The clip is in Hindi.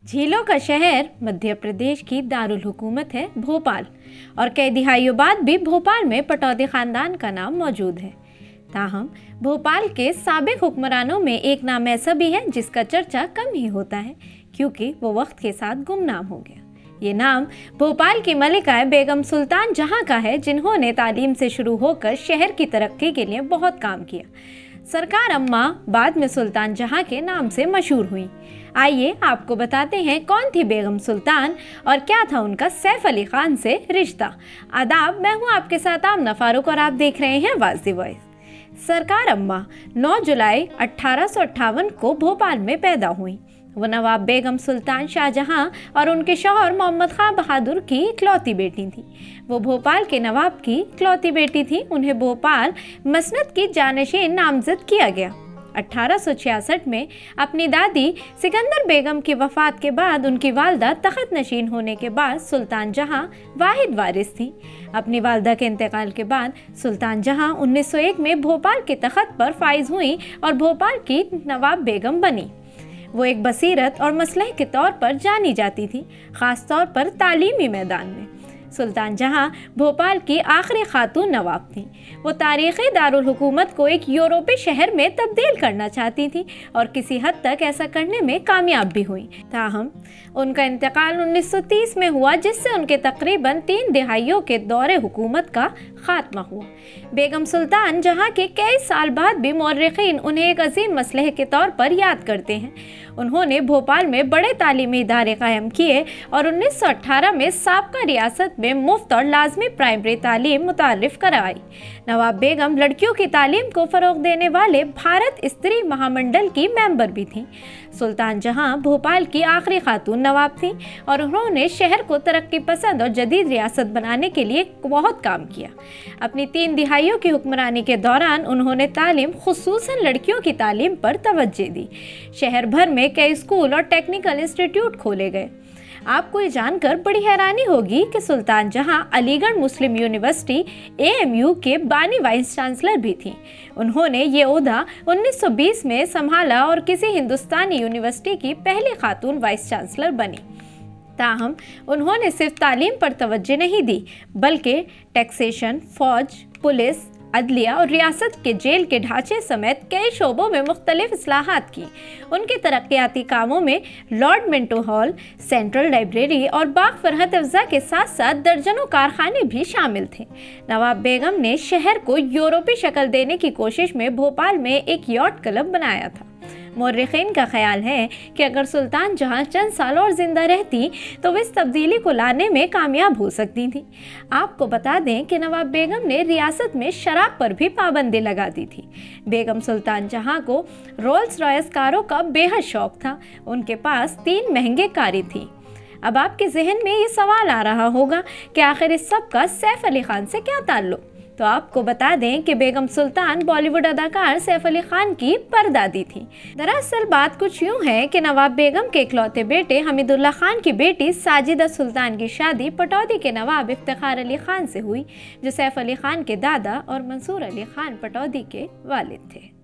झीलों का शहर मध्य प्रदेश की दारुल हुकूमत है भोपाल, और कई दिहाइयों बाद भी भोपाल में पटौदी खानदान का नाम मौजूद है। ताहम भोपाल के साबिक हुक्मरानों में एक नाम ऐसा भी है जिसका चर्चा कम ही होता है, क्योंकि वो वक्त के साथ गुमनाम हो गया। ये नाम भोपाल की मलिका बेगम सुल्तान जहां का है, जिन्होंने तालीम से शुरू होकर शहर की तरक्की के लिए बहुत काम किया। सरकार अम्मा बाद में सुल्तान जहां के नाम से मशहूर हुई। आइए आपको बताते हैं कौन थी बेगम सुल्तान और क्या था उनका सैफ अली खान से रिश्ता। आदाब, मैं हूं आपके साथ आमना फारूक और आप देख रहे हैं वाज़ वॉइस। सरकार अम्मा 9 जुलाई 1858 को भोपाल में पैदा हुई। वो नवाब बेगम सुल्तान शाहजहां और उनके शौहर मोहम्मद खां बहादुर की इकलौती बेटी थी। वो भोपाल के नवाब की इकलौती बेटी थी। उन्हें भोपाल मसनद की जानशीन नामजद किया गया। 1866 में अपनी दादी सिकंदर बेगम की वफात के बाद उनकी वालदा तख्त नशीन होने के बाद सुल्तान जहां वाहिद वारिस थी। अपनी वालदा के इंतकाल के बाद सुल्तान जहां 1901 में भोपाल के तख्त पर फाइज हुई और भोपाल की नवाब बेगम बनी। वो एक बसीरत और मसलह के तौर पर जानी जाती थी, ख़ास तौर पर तालीमी मैदान में। सुल्तान जहां भोपाल की आखिरी खातून नवाब थी। वो तारीख़ी दारुल हुकूमत को एक यूरोपीय शहर में तब्दील करना चाहती थी और किसी हद तक ऐसा करने में कामयाब भी हुई। ताहम उनका इंतकाल 1930 में हुआ, जिससे उनके तकरीबन 3 दिहाइयों के दौरे हुकूमत का खात्मा हुआ। बेगम सुल्तान जहां के कई साल बाद भी मौर्रिखीन उन्हें एक अजीम मसलह के तौर पर याद करते हैं। उन्होंने भोपाल में बड़े तालीमी इदारे कायम किए और 1918 में साबका रियासत में मुफ्त और लाजमी प्राइमरी तालीम मुतारिफ कराई। नवाब बेगम लड़कियों की तालीम को फ़रोग़ देने वाले भारत स्त्री महामंडल की मेंबर भी थीं। सुल्तान जहां भोपाल की आखिरी खातून नवाब थीं और उन्होंने शहर को तरक्की पसंद और जदीद रियासत बनाने के लिए बहुत काम किया। अपनी 3 दिहाइयों की हुक्मरानी के दौरान उन्होंने तालीम, खुसूसन लड़कियों की तालीम पर तवज्जो दी। शहर भर में कई स्कूल और टेक्निकल इंस्टीट्यूट खोले गए। आपको ये जानकर बड़ी हैरानी होगी कि सुल्तान जहां अलीगढ़ मुस्लिम यूनिवर्सिटी AMU के बानी वाइस चांसलर भी थीं। उन्होंने ये ओहदा 1920 में संभाला और किसी हिंदुस्तानी यूनिवर्सिटी की पहली खातून वाइस चांसलर बनी। ताहम उन्होंने सिर्फ तालीम पर तवज्जो नहीं दी, बल्कि टैक्सेशन, फौज, पुलिस, अदलिया और रियासत के जेल के ढांचे समेत कई शोबों में मुख्तलिफ इस्लाहात की। उनके तरक्याती कामों में Lord Minto hall, central library और बाग फरहत अफ़ज़ा के साथ साथ दर्जनों कारखाने भी शामिल थे। नवाब बेगम ने शहर को यूरोपीय शक्ल देने की कोशिश में भोपाल में एक यॉट क्लब बनाया था। मौर्रिखीन का ख्याल है कि अगर सुल्तान जहां चंद साल और जिंदा रहती तो वो इस तब्दीली को लाने में कामयाब हो सकती थी। आपको बता दें कि नवाब बेगम ने रियासत में शराब पर भी पाबंदी लगा दी थी। बेगम सुल्तान जहां को रोल्स रॉयस कारों का बेहद शौक था। उनके पास 3 महंगे कारें थी। अब आपके जहन में ये सवाल आ रहा होगा कि आखिर इस सब का सैफ अली खान से क्या ताल्लुक। तो आपको बता दें कि बेगम सुल्तान बॉलीवुड अदाकार सैफ अली खान की परदादी थी। दरअसल बात कुछ यूं है कि नवाब बेगम के इकलौते बेटे हमीदुल्लाह खान की बेटी साजिदा सुल्तान की शादी पटौदी के नवाब इफ्तिखार अली खान से हुई, जो सैफ अली खान के दादा और मंसूर अली खान पटौदी के वालिद थे।